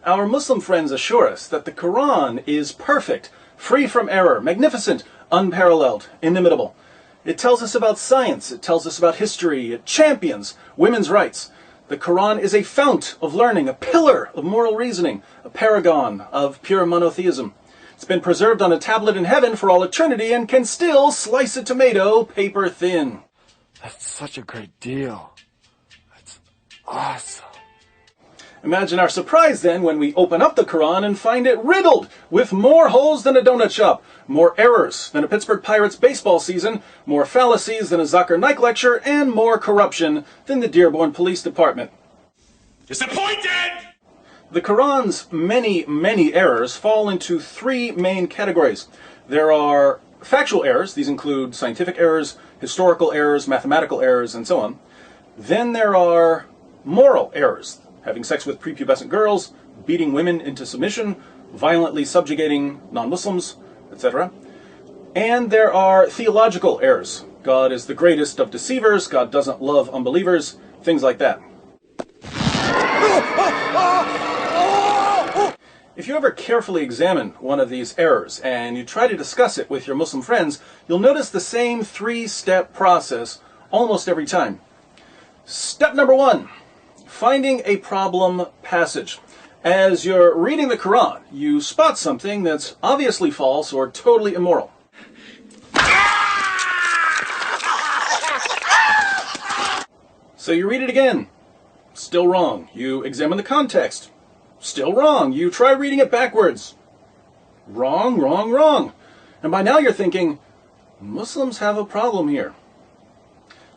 Our Muslim friends assure us that the Quran is perfect, free from error, magnificent, unparalleled, inimitable. It tells us about science, it tells us about history, it champions women's rights. The Quran is a fount of learning, a pillar of moral reasoning, a paragon of pure monotheism. It's been preserved on a tablet in heaven for all eternity and can still slice a tomato paper thin. That's such a great deal. That's awesome. Imagine our surprise then when we open up the Quran and find it riddled with more holes than a donut shop, more errors than a Pittsburgh Pirates baseball season, more fallacies than a Zucker Nike lecture, and more corruption than the Dearborn Police Department. Disappointed! The Quran's many, many errors fall into three main categories. There are factual errors. These include scientific errors, historical errors, mathematical errors, and so on. Then there are moral errors. Having sex with prepubescent girls, beating women into submission, violently subjugating non-Muslims, etc. And there are theological errors. God is the greatest of deceivers, God doesn't love unbelievers, things like that. If you ever carefully examine one of these errors and you try to discuss it with your Muslim friends, you'll notice the same three-step process almost every time. Step number one. Finding a problem passage. As you're reading the Quran, you spot something that's obviously false or totally immoral. So you read it again. Still wrong. You examine the context. Still wrong. You try reading it backwards. Wrong, wrong, wrong. And by now you're thinking, Muslims have a problem here.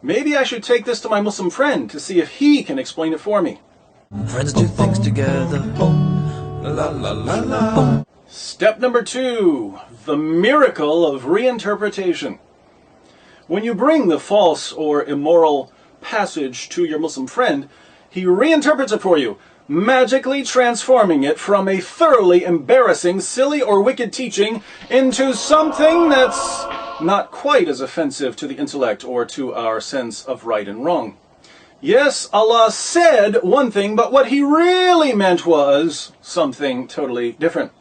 Maybe I should take this to my Muslim friend to see if he can explain it for me. Friends do things together. La, la, la, la. Step number two, the miracle of reinterpretation. When you bring the false or immoral passage to your Muslim friend, he reinterprets it for you, magically transforming it from a thoroughly embarrassing, silly, or wicked teaching into something that's not quite as offensive to the intellect or to our sense of right and wrong. Yes, Allah said one thing, but what he really meant was something totally different.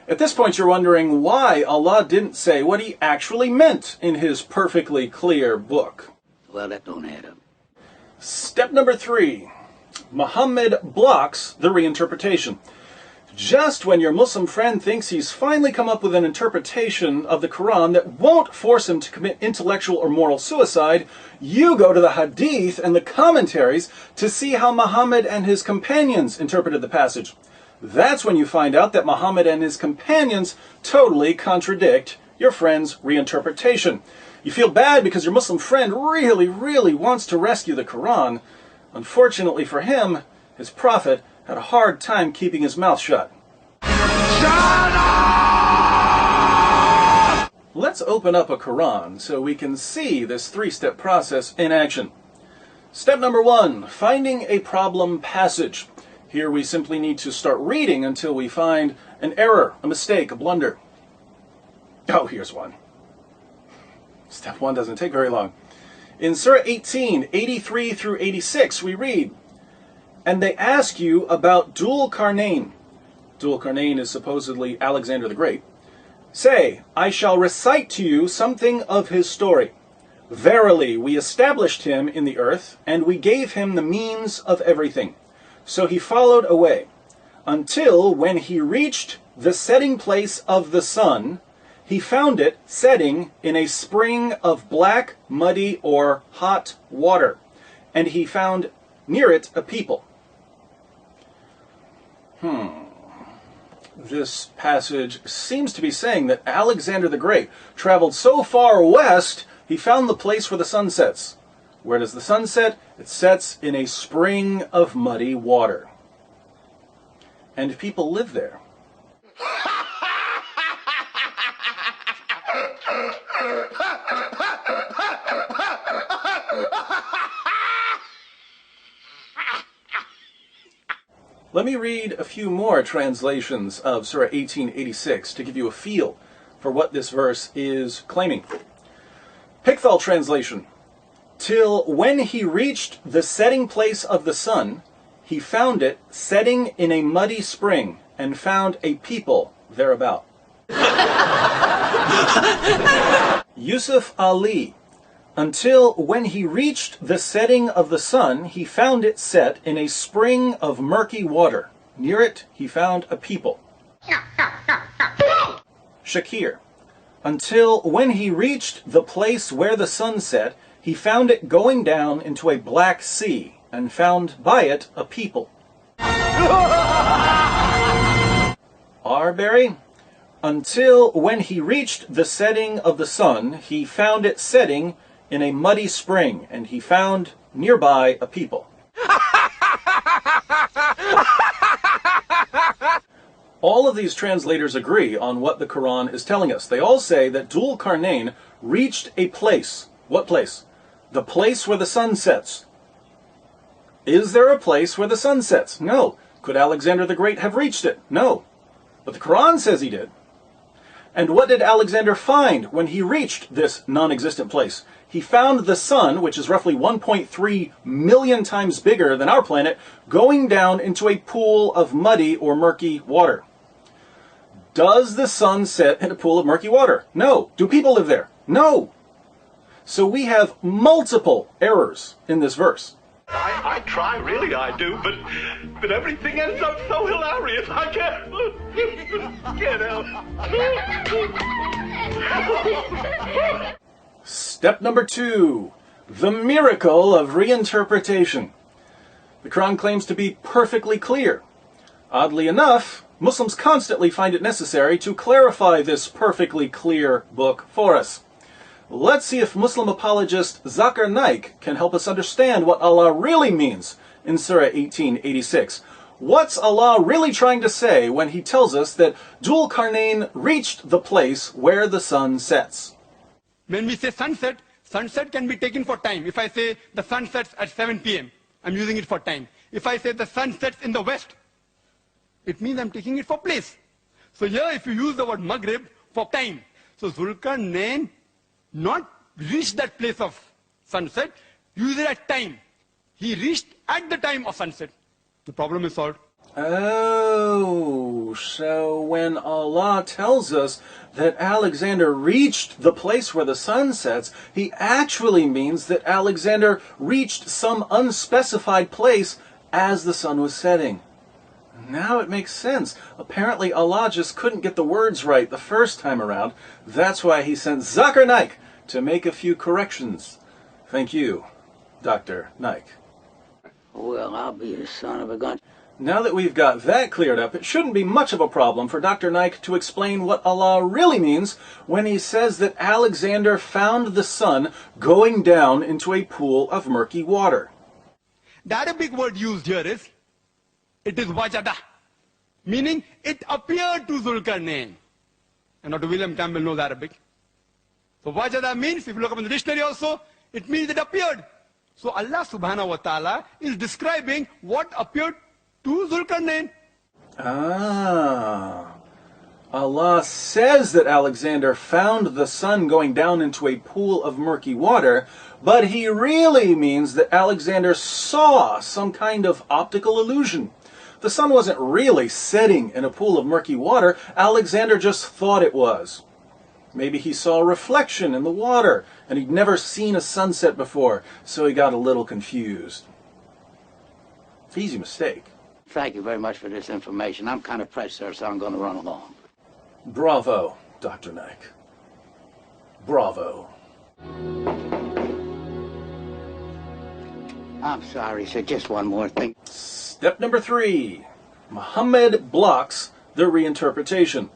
At this point, you're wondering why Allah didn't say what he actually meant in his perfectly clear book. Well, that don't add up. Step number three. Muhammad blocks the reinterpretation. Just when your Muslim friend thinks he's finally come up with an interpretation of the Quran that won't force him to commit intellectual or moral suicide, you go to the Hadith and the commentaries to see how Muhammad and his companions interpreted the passage. That's when you find out that Muhammad and his companions totally contradict your friend's reinterpretation. You feel bad because your Muslim friend really, really wants to rescue the Quran. Unfortunately for him, his prophet had a hard time keeping his mouth shut. Shut up! Let's open up a Quran so we can see this three-step process in action. Step number one, finding a problem passage. Here we simply need to start reading until we find an error, a mistake, a blunder. Oh, here's one. Step one doesn't take very long. In Surah 18, 83 through 86, we read, "And they ask you about Dhul Qarnayn." Dhul Qarnayn is supposedly Alexander the Great. "Say, I shall recite to you something of his story. Verily, we established him in the earth, and we gave him the means of everything. So he followed away, until when he reached the setting place of the sun, he found it setting in a spring of black, muddy, or hot water, and he found near it a people." This passage seems to be saying that Alexander the Great traveled so far west, he found the place where the sun sets. Where does the sun set? It sets in a spring of muddy water. And people live there. Let me read a few more translations of Surah 1886 to give you a feel for what this verse is claiming. Pickthall translation. "Till when he reached the setting place of the sun, he found it setting in a muddy spring and found a people thereabout. Yusuf Ali. Until when he reached the setting of the sun, he found it set in a spring of murky water. Near it, he found a people. Shakir. Until when he reached the place where the sun set, he found it going down into a black sea, and found by it a people. Arbery. Until when he reached the setting of the sun, he found it setting in a muddy spring, and he found nearby a people. All of these translators agree on what the Quran is telling us. They all say that Dhul Qarnayn reached a place. What place? The place where the sun sets. Is there a place where the sun sets? No. Could Alexander the Great have reached it? No. But the Quran says he did. And what did Alexander find when he reached this non-existent place? He found the sun, which is roughly 1.3 million times bigger than our planet, going down into a pool of muddy or murky water. Does the sun set in a pool of murky water? No. Do people live there? No. So we have multiple errors in this verse. I try, really I do, but everything ends up so hilarious. I can't help. Step number 2. The miracle of reinterpretation. The Quran claims to be perfectly clear. Oddly enough, Muslims constantly find it necessary to clarify this perfectly clear book for us. Let's see if Muslim apologist Zakir Naik can help us understand what Allah really means in Surah 1886. What's Allah really trying to say when he tells us that Dhul Qarnayn reached the place where the sun sets? When we say sunset, sunset can be taken for time. If I say the sun sets at 7 p.m., I'm using it for time. If I say the sun sets in the west, it means I'm taking it for place. So here if you use the word Maghrib for time, so Zulkarnain not reached that place of sunset, use it at time. He reached at the time of sunset. The problem is solved. Oh, so when Allah tells us that Alexander reached the place where the sun sets, he actually means that Alexander reached some unspecified place as the sun was setting. Now it makes sense. Apparently Allah just couldn't get the words right the first time around. That's why he sent Zakir Naik to make a few corrections. Thank you, Dr. Naik. Well, I'll be a son of a gun. Now that we've got that cleared up, it shouldn't be much of a problem for Dr. Naik to explain what Allah really means when he says that Alexander found the sun going down into a pool of murky water. The Arabic word used here is, it is wajada, meaning it appeared to Zulkarnain. And Dr. William Campbell knows Arabic. So wajada means, if you look up in the dictionary also, it means it appeared. So Allah subhanahu wa ta'ala is describing what appeared to Zulkarnain. Allah says that Alexander found the sun going down into a pool of murky water, but he really means that Alexander saw some kind of optical illusion. The sun wasn't really setting in a pool of murky water. Alexander just thought it was. Maybe he saw a reflection in the water, and he'd never seen a sunset before, so he got a little confused. Easy mistake. Thank you very much for this information. I'm kind of pressed, sir, so I'm going to run along. Bravo, Dr. Naik. Bravo. I'm sorry, sir. Just one more thing. Step number 3. Muhammad blocks the reinterpretation.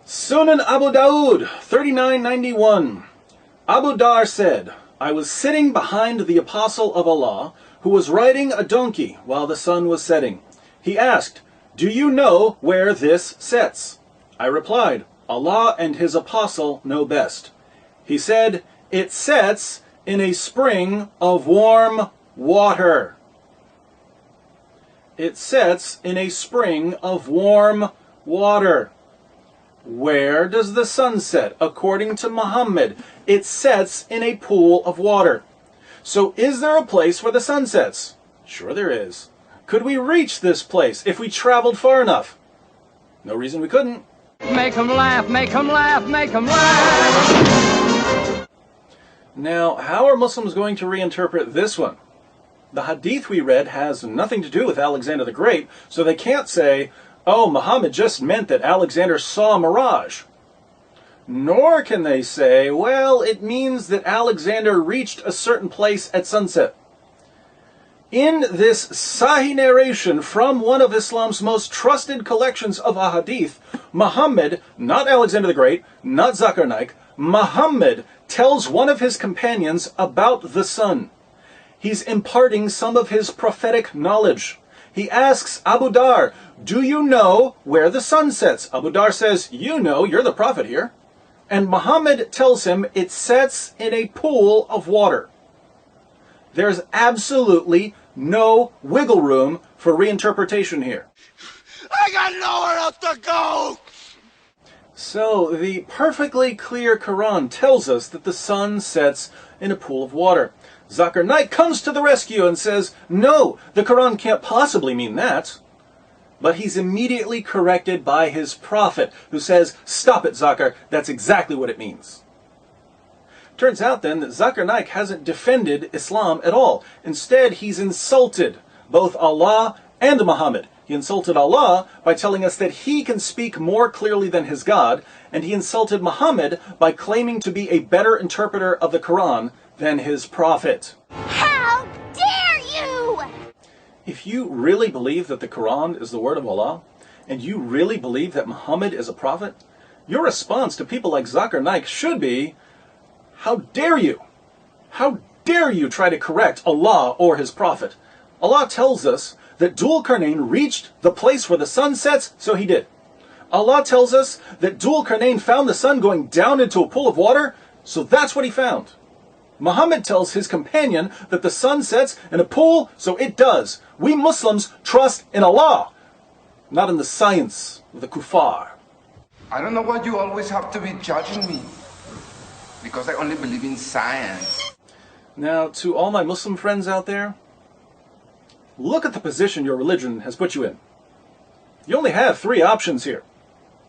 Sunan Abu Dawud, 3991. Abu Dar said, I was sitting behind the apostle of Allah, who was riding a donkey while the sun was setting. He asked, do you know where this sets? I replied, Allah and his apostle know best. He said, it sets in a spring of warm water. It sets in a spring of warm water. Where does the sun set? According to Muhammad, it sets in a pool of water. So is there a place where the sun sets? Sure there is. Could we reach this place if we traveled far enough? No reason we couldn't. Make 'em laugh, make 'em laugh, make 'em laugh. Now, how are Muslims going to reinterpret this one? The hadith we read has nothing to do with Alexander the Great, so they can't say, oh, Muhammad just meant that Alexander saw a mirage. Nor can they say, well, it means that Alexander reached a certain place at sunset. In this Sahih narration from one of Islam's most trusted collections of ahadith, Muhammad, not Alexander the Great, not Zakir Naik, Muhammad tells one of his companions about the sun. He's imparting some of his prophetic knowledge. He asks Abu Dar, do you know where the sun sets? Abu Dar says, you know, you're the prophet here. And Muhammad tells him it sets in a pool of water. There's absolutely no wiggle room for reinterpretation here. I got nowhere else to go! So, the perfectly clear Quran tells us that the sun sets in a pool of water. Zakir Naik comes to the rescue and says, no, the Quran can't possibly mean that. But he's immediately corrected by his prophet, who says, stop it, Zakir, that's exactly what it means. Turns out then that Zakir Naik hasn't defended Islam at all. Instead, he's insulted both Allah and Muhammad. He insulted Allah by telling us that he can speak more clearly than his God, and he insulted Muhammad by claiming to be a better interpreter of the Quran than his prophet. How dare you! If you really believe that the Quran is the word of Allah, and you really believe that Muhammad is a prophet, your response to people like Zakir Naik should be, how dare you? How dare you try to correct Allah or his prophet? Allah tells us that Dhul Qarnayn reached the place where the sun sets, so he did. Allah tells us that Dhul Qarnayn found the sun going down into a pool of water, so that's what he found. Muhammad tells his companion that the sun sets in a pool, so it does. We Muslims trust in Allah, not in the science of the kuffar. I don't know why you always have to be judging me. Because I only believe in science. Now, to all my Muslim friends out there, look at the position your religion has put you in. You only have three options here.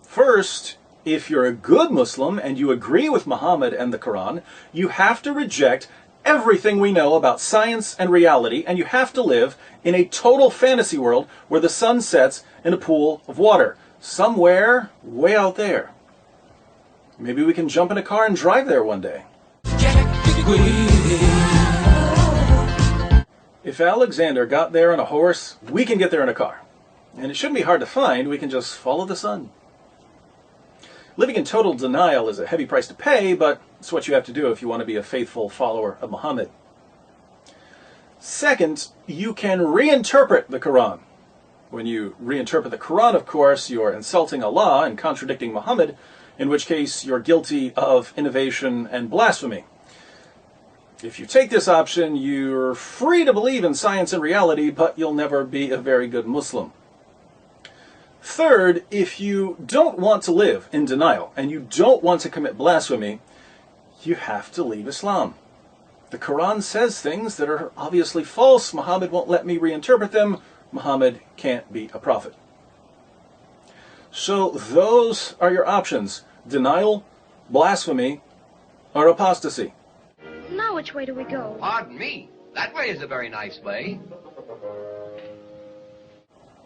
First, if you're a good Muslim and you agree with Muhammad and the Quran, you have to reject everything we know about science and reality, and you have to live in a total fantasy world where the sun sets in a pool of water, somewhere way out there. Maybe we can jump in a car and drive there one day. If Alexander got there on a horse, we can get there in a car. And it shouldn't be hard to find, we can just follow the sun. Living in total denial is a heavy price to pay, but it's what you have to do if you want to be a faithful follower of Muhammad. Second, you can reinterpret the Quran. When you reinterpret the Quran, of course, you're insulting Allah and contradicting Muhammad, in which case you're guilty of innovation and blasphemy. If you take this option, you're free to believe in science and reality, but you'll never be a very good Muslim. Third, if you don't want to live in denial and you don't want to commit blasphemy, you have to leave Islam. The Quran says things that are obviously false. Muhammad won't let me reinterpret them. Muhammad can't be a prophet. So those are your options: denial, blasphemy, or apostasy. Now which way do we go? Pardon me. That way is a very nice way.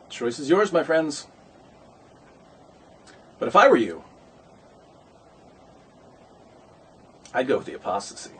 Choice is yours, my friends. But if I were you, I'd go with the apostasy.